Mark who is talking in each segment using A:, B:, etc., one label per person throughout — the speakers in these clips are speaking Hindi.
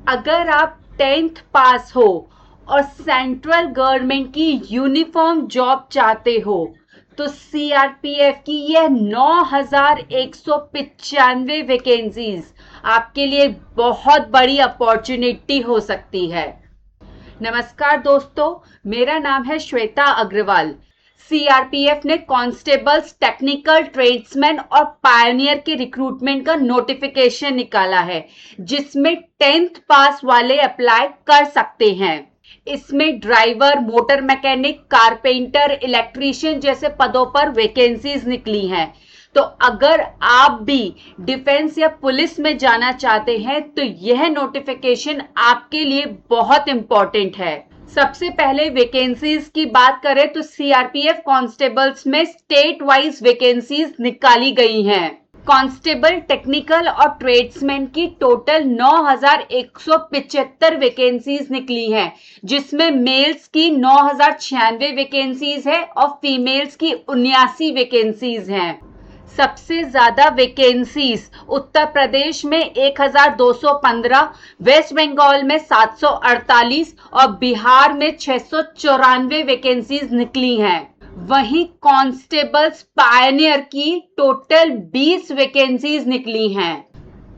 A: अगर आप 10th पास हो और सेंट्रल गवर्नमेंट की यूनिफॉर्म जॉब चाहते हो तो सीआरपीएफ की यह 9,195 वैकेंसीज आपके लिए बहुत बड़ी अपॉर्चुनिटी हो सकती है। नमस्कार दोस्तों, मेरा नाम है श्वेता अग्रवाल। सीआरपीएफ ने कांस्टेबल्स, टेक्निकल ट्रेड्समैन और पायनियर के रिक्रूटमेंट का नोटिफिकेशन निकाला है जिसमें 10th पास वाले अप्लाई कर सकते हैं। इसमें driver, motor mechanic, carpenter, electrician जैसे पदों पर वैकेंसीज निकली हैं। तो अगर आप भी डिफेंस या पुलिस में जाना चाहते हैं तो यह नोटिफिकेशन आपके लिए बहुत इंपॉर्टेंट है। सबसे पहले वैकेंसीज की बात करें तो सीआरपीएफ कांस्टेबल्स में स्टेट वाइज वैकेंसीज निकाली गई हैं। कांस्टेबल, टेक्निकल और ट्रेड्समैन की टोटल 9,175 वैकेंसीज निकली हैं, जिसमें मेल्स की 9,096 वैकेंसीज है और फीमेल्स की 79 वैकेंसीज हैं। सबसे ज्यादा वैकेंसीज उत्तर प्रदेश में 1,215, वेस्ट बंगाल में 748 और बिहार में 694 वैकेंसीज निकली हैं। वहीं कांस्टेबल्स पायनियर की टोटल 20 वैकेंसीज निकली हैं।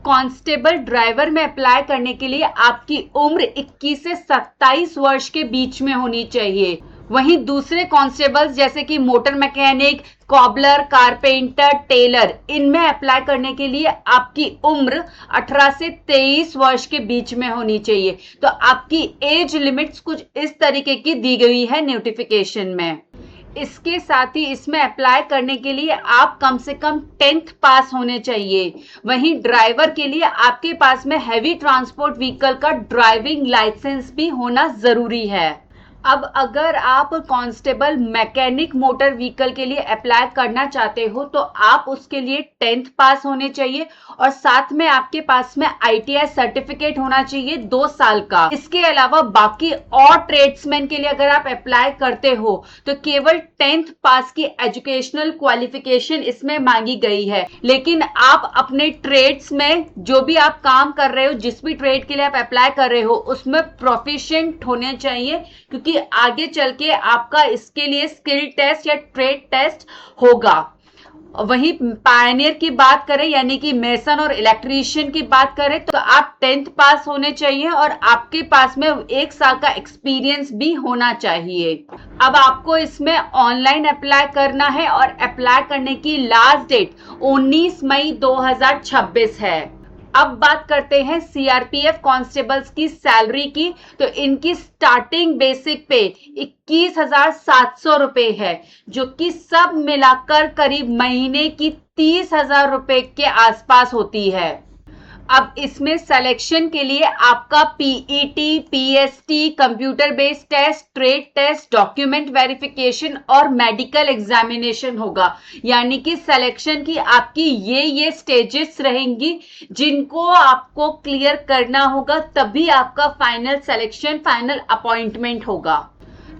A: कांस्टेबल ड्राइवर में अप्लाई करने के लिए आपकी उम्र 21 से 27 वर्ष के बीच में होनी चाहिए। वहीं दूसरे कांस्टेबल्स जैसे कि motor mechanic, cobbler, carpenter, tailor, इनमें अप्लाई करने के लिए आपकी उम्र 18 से 23 वर्ष के बीच में होनी चाहिए। तो आपकी एज लिमिट्स कुछ इस तरीके की दी गई है नोटिफिकेशन में। इसके साथ ही इसमें अप्लाई करने के लिए आप कम से कम 10th पास होने चाहिए। वहीं ड्राइवर के लिए आपके पास में हैवी ट्रांसपोर्ट व्हीकल का ड्राइविंग लाइसेंस भी होना जरूरी है। अब अगर आप कांस्टेबल, मैकेनिक, मोटर व्हीकल के लिए अप्लाई करना चाहते हो तो आप उसके लिए 10th पास होने चाहिए और साथ में आपके पास में आईटीआई सर्टिफिकेट होना चाहिए 2 साल का। इसके अलावा बाकी और ट्रेड्समैन के लिए अगर आप अप्लाई करते हो तो केवल 10th पास की एजुकेशनल क्वालिफिकेशन इसमें मांगी गई है। लेकिन आप अपने ट्रेड्स में जो भी आप काम कर रहे हो, जिस भी ट्रेड के लिए आप अप्लाई कर रहे हो, उसमें प्रोफिशिएंट होने चाहिए, क्योंकि आगे चल के आपका इसके लिए स्किल टेस्ट या ट्रेड टेस्ट होगा। वहीं पायनियर की बात करें यानी कि मेसन और इलेक्ट्रीशियन की बात करें तो आप 10th पास होने चाहिए और आपके पास में 1 साल का एक्सपीरियंस भी होना चाहिए। अब आपको इसमें ऑनलाइन अप्लाई करना है और अप्लाई करने की लास्ट डेट 19 मई 2026 है। अब बात करते हैं सीआरपीएफ कांस्टेबल्स की सैलरी की। तो इनकी स्टार्टिंग बेसिक पे 21,700 रुपए है, जो कि सब मिलाकर करीब महीने की 30,000 रुपए के आसपास होती है। अब इसमें सिलेक्शन के लिए आपका PET, PST, computer based test, trade test, document verification और मेडिकल एग्जामिनेशन होगा। यानी कि सिलेक्शन की आपकी ये स्टेजेस रहेंगी जिनको आपको क्लियर करना होगा, तभी आपका फाइनल सिलेक्शन, फाइनल अपॉइंटमेंट होगा।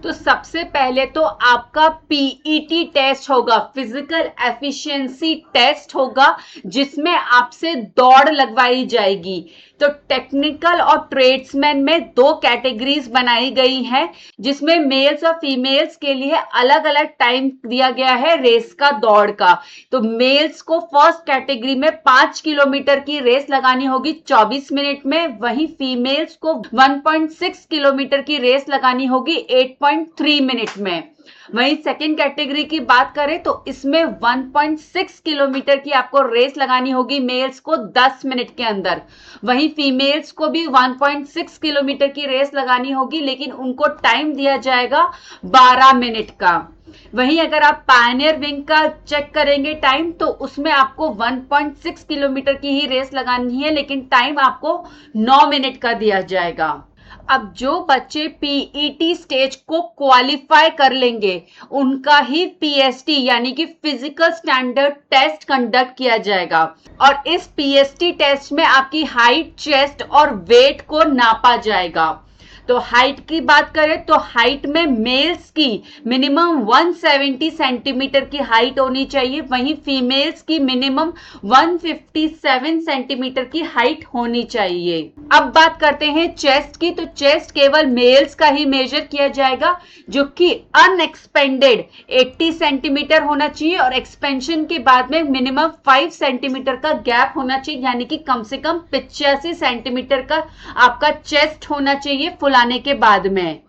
A: तो सबसे पहले तो आपका पीईटी टेस्ट होगा, फिजिकल एफिशिएंसी टेस्ट होगा, जिसमें आपसे दौड़ लगवाई जाएगी। तो टेक्निकल और ट्रेड्समैन में 2 कैटेगरीज बनाई गई हैं, जिसमें मेल्स और फीमेल्स के लिए अलग अलग टाइम दिया गया है रेस का, दौड़ का। तो मेल्स को फर्स्ट कैटेगरी में 5 किलोमीटर की रेस लगानी होगी 24 मिनट में। वहीं फीमेल्स को 1.6 किलोमीटर की रेस लगानी होगी 8.3 मिनट में। वहीं सेकेंड कैटेगरी की बात करें तो इसमें 1.6 किलोमीटर की आपको रेस लगानी होगी मेल्स को 10 मिनट के अंदर। वहीं फीमेल्स को भी 1.6 किलोमीटर की रेस लगानी होगी, लेकिन उनको टाइम दिया जाएगा 12 मिनट का। वहीं अगर आप पायनियर विंग का चेक करेंगे टाइम, तो उसमें आपको 1.6 किलोमीटर की ही रेस लगानी है, लेकिन टाइम आपको 9 मिनट का दिया जाएगा। अब जो बच्चे पीईटी स्टेज को क्वालिफाई कर लेंगे उनका ही पीएसटी यानी कि फिजिकल स्टैंडर्ड टेस्ट कंडक्ट किया जाएगा और इस पीएसटी टेस्ट में आपकी हाइट, चेस्ट और वेट को नापा जाएगा। तो हाइट की बात करें तो हाइट में मेल्स की मिनिमम 170 सेंटीमीटर की हाइट होनी चाहिए, वहीं फीमेल्स की मिनिमम 157 सेंटीमीटर की हाइट होनी चाहिए। अब बात करते हैं चेस्ट की, तो चेस्ट केवल मेल्स का ही मेजर किया जाएगा, जो कि अनएक्सपेंडेड 80 सेंटीमीटर होना चाहिए और एक्सपेंशन के बाद में मिनिमम 5 सेंटीमीटर का गैप होना चाहिए, यानी कि कम से कम 85 सेंटीमीटर का आपका चेस्ट होना चाहिए फुलाने के बाद में।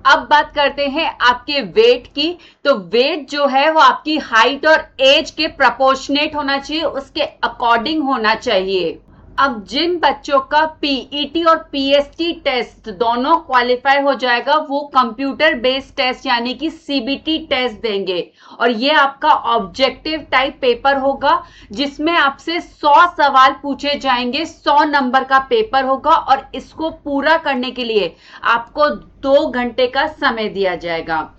A: अब बात करते हैं आपके वेट की, तो वेट जो है वो आपकी हाइट और एज के प्रोपोर्शनेट होना चाहिए, उसके अकॉर्डिंग होना चाहिए। अब जिन बच्चों का पीईटी और पीएसटी टेस्ट दोनों क्वालिफाई हो जाएगा, वो कंप्यूटर बेस्ड टेस्ट यानी कि सीबीटी टेस्ट देंगे, और ये आपका ऑब्जेक्टिव टाइप पेपर होगा, जिसमें आपसे 100 सवाल पूछे जाएंगे, 100 नंबर का पेपर होगा, और इसको पूरा करने के लिए आपको 2 घंटे का समय दिया जाएगा।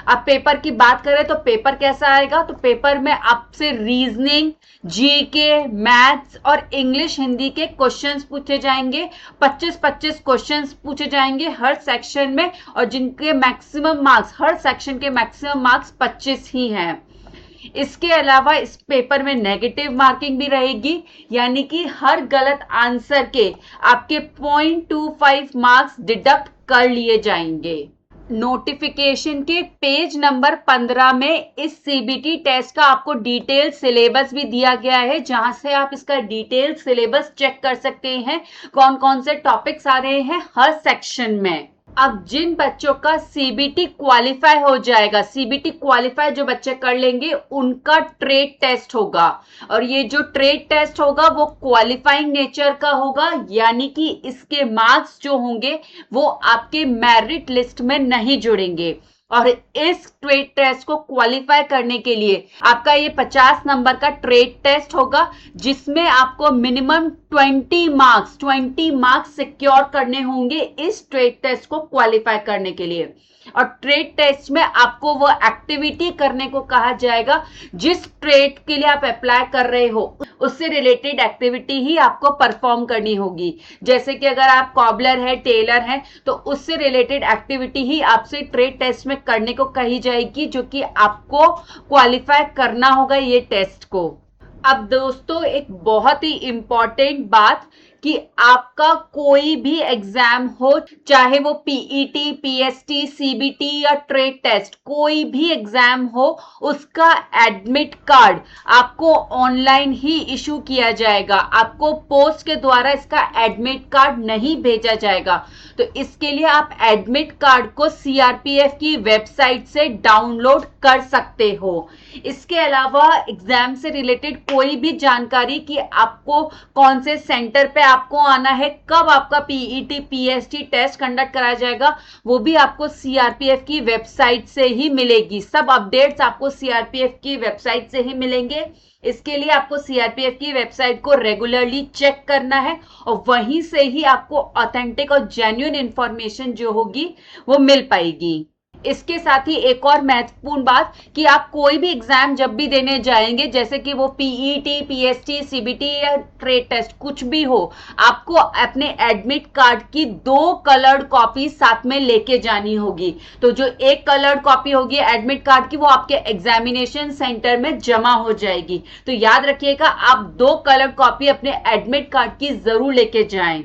A: अब पेपर की बात करें तो पेपर कैसा आएगा, तो पेपर में आपसे रीजनिंग, जीके, मैथ्स और इंग्लिश हिंदी के क्वेश्चंस पूछे जाएंगे। 25-25 क्वेश्चंस पूछे जाएंगे हर सेक्शन में, और जिनके मैक्सिमम मार्क्स, हर सेक्शन के मैक्सिमम मार्क्स 25 ही हैं। इसके अलावा इस पेपर में नेगेटिव मार्किंग भी रहेगी, यानी कि हर गलत आंसर के आपके 0.25 मार्क्स डिडक्ट कर लिए जाएंगे। नोटिफिकेशन के पेज नंबर 15 में इस सीबीटी टेस्ट का आपको डिटेल सिलेबस भी दिया गया है, जहां से आप इसका डिटेल सिलेबस चेक कर सकते हैं, कौन कौन से टॉपिक्स आ रहे हैं हर सेक्शन में। अब जिन बच्चों का सीबीटी क्वालिफाई हो जाएगा, सीबीटी क्वालिफाई जो बच्चे कर लेंगे, उनका ट्रेड टेस्ट होगा, और ये जो ट्रेड टेस्ट होगा वो क्वालिफाइंग नेचर का होगा, यानी कि इसके मार्क्स जो होंगे वो आपके मेरिट लिस्ट में नहीं जुड़ेंगे। और इस ट्रेड टेस्ट को क्वालिफाई करने के लिए आपका ये 50 नंबर का ट्रेड टेस्ट होगा, जिसमें आपको मिनिमम 20 मार्क्स सिक्योर करने होंगे इस ट्रेड टेस्ट को क्वालिफाई करने के लिए। और ट्रेड टेस्ट में आपको वो एक्टिविटी करने को कहा जाएगा जिस ट्रेड के लिए आप अप्लाई कर रहे हो, उससे रिलेटेड एक्टिविटी ही आपको परफॉर्म करनी होगी। जैसे कि अगर आप कॉबलर है, टेलर है, तो उससे रिलेटेड एक्टिविटी ही आपसे ट्रेड टेस्ट में करने को कही जाएगी, जो कि आपको क्वालिफाई करना होगा ये टेस्ट को। अब दोस्तों एक बहुत ही इंपॉर्टेंट बात, कि आपका कोई भी एग्जाम हो, चाहे वो पीईटी, पीएसटी, सीबीटी या ट्रेड टेस्ट, कोई भी एग्जाम हो, उसका एडमिट कार्ड आपको ऑनलाइन ही इशू किया जाएगा। आपको पोस्ट के द्वारा इसका एडमिट कार्ड नहीं भेजा जाएगा। तो इसके लिए आप एडमिट कार्ड को सीआरपीएफ की वेबसाइट से डाउनलोड कर सकते हो। इसके अलावा एग्जाम से रिलेटेड कोई भी जानकारी, कि आपको कौन से सेंटर पे आपको आना है, कब आपका पीईटी, पीएसटी टेस्ट कंडक्ट कराया जाएगा, वो भी आपको सीआरपीएफ की वेबसाइट से ही मिलेगी। सब अपडेट्स आपको सीआरपीएफ की वेबसाइट से ही मिलेंगे। इसके लिए आपको सीआरपीएफ की वेबसाइट को रेगुलरली चेक करना है, और वहीं से ही आपको ऑथेंटिक और जेन्युइन इंफॉर्मेशन जो होगी वो मिल पाएगी। इसके साथ ही एक और महत्वपूर्ण बात, कि आप कोई भी एग्जाम जब भी देने जाएंगे, जैसे कि वो पीईटी, पीएसटी, सीबीटी या ट्रेड टेस्ट कुछ भी हो, आपको अपने एडमिट कार्ड की 2 कलर्ड कॉपी साथ में लेके जानी होगी। तो जो एक कलर्ड कॉपी होगी एडमिट कार्ड की, वो आपके एग्जामिनेशन सेंटर में जमा हो जाएगी। तो याद रखिएगा, आप 2 कलर्ड कॉपी अपने एडमिट कार्ड की जरूर लेके जाएं।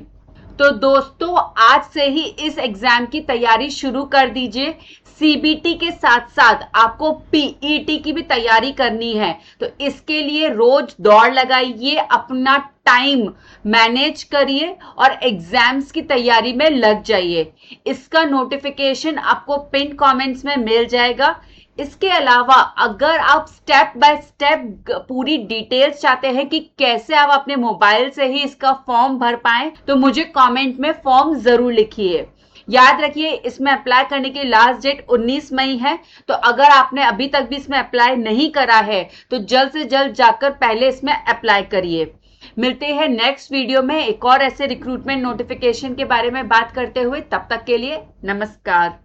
A: तो दोस्तों आज से ही इस एग्जाम की तैयारी शुरू कर दीजिए। सीबीटी के साथ साथ आपको पीईटी की भी तैयारी करनी है, तो इसके लिए रोज दौड़ लगाइए, अपना टाइम मैनेज करिए और एग्जाम्स की तैयारी में लग जाइए। इसका नोटिफिकेशन आपको पिन कमेंट्स में मिल जाएगा। इसके अलावा अगर आप स्टेप बाय स्टेप पूरी डिटेल्स चाहते हैं कि कैसे आप अपने मोबाइल से ही इसका फॉर्म भर पाएं, तो मुझे कमेंट में फॉर्म जरूर लिखिए। याद रखिए, इसमें अप्लाई करने की लास्ट डेट 19 मई है। तो अगर आपने अभी तक भी इसमें अप्लाई नहीं करा है, तो जल्द से जल्द जाकर पहले इसमें अप्लाई करिए। मिलते हैं नेक्स्ट वीडियो में एक और ऐसे रिक्रूटमेंट नोटिफिकेशन के बारे में बात करते हुए। तब तक के लिए नमस्कार।